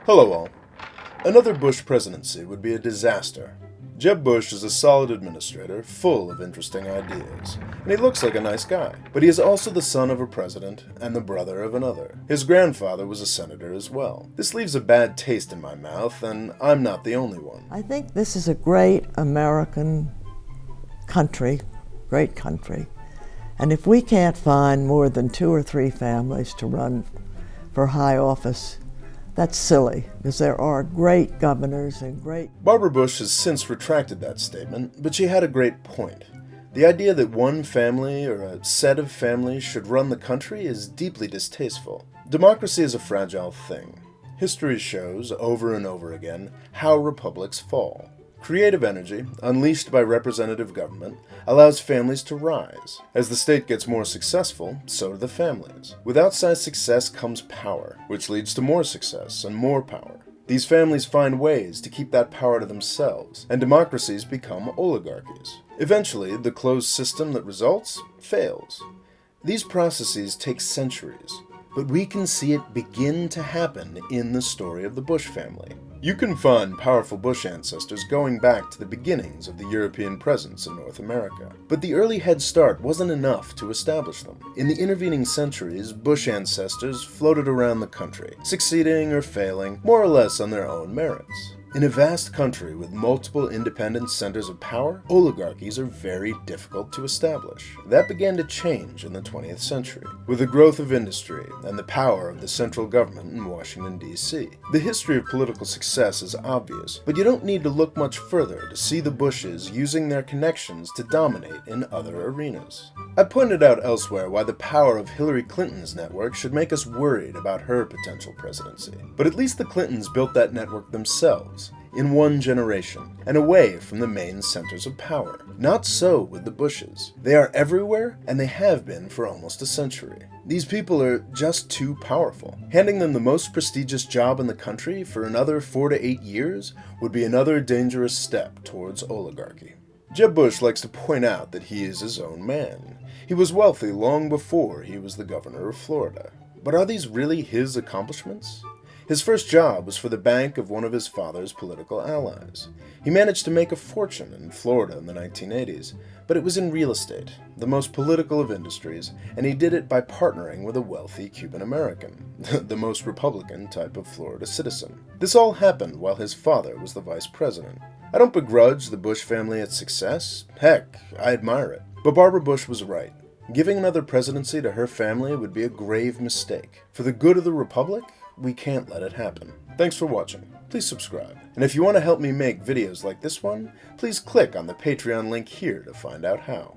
Hello all. Another Bush presidency would be a disaster. Jeb Bush is a solid administrator, full of interesting ideas, and he looks like a nice guy. But he is also the son of a president and the brother of another. His grandfather was a senator as well. This leaves a bad taste in my mouth, and I'm not the only one. I think this is a great American country, great country. And if we can't find more than 2 or 3 families to run for high office, that's silly, because there are great governors and great... Barbara Bush has since retracted that statement, but she had a great point. The idea that one family or a set of families should run the country is deeply distasteful. Democracy is a fragile thing. History shows, over and over again, how republics fall. Creative energy, unleashed by representative government, allows families to rise. As the state gets more successful, so do the families. With outsized success comes power, which leads to more success and more power. These families find ways to keep that power to themselves, and democracies become oligarchies. Eventually, the closed system that results fails. These processes take centuries, but we can see it begin to happen in the story of the Bush family. You can find powerful Bush ancestors going back to the beginnings of the European presence in North America. But the early head start wasn't enough to establish them. In the intervening centuries, Bush ancestors floated around the country, succeeding or failing, more or less on their own merits. In a vast country with multiple independent centers of power, oligarchies are very difficult to establish. That began to change in the 20th century, with the growth of industry and the power of the central government in Washington, D.C. The history of political success is obvious, but you don't need to look much further to see the Bushes using their connections to dominate in other arenas. I pointed out elsewhere why the power of Hillary Clinton's network should make us worried about her potential presidency. But at least the Clintons built that network themselves, in one generation, and away from the main centers of power. Not so with the Bushes. They are everywhere, and they have been for almost a century. These people are just too powerful. Handing them the most prestigious job in the country for another 4 to 8 years would be another dangerous step towards oligarchy. Jeb Bush likes to point out that he is his own man. He was wealthy long before he was the governor of Florida. But are these really his accomplishments? His first job was for the bank of one of his father's political allies. He managed to make a fortune in Florida in the 1980s, but it was in real estate, the most political of industries, and he did it by partnering with a wealthy Cuban American, the most Republican type of Florida citizen. This all happened while his father was the vice president. I don't begrudge the Bush family its success. Heck, I admire it. But Barbara Bush was right. Giving another presidency to her family would be a grave mistake. For the good of the republic, we can't let it happen. Thanks for watching. Please subscribe. And if you want to help me make videos like this one, please click on the Patreon link here to find out how.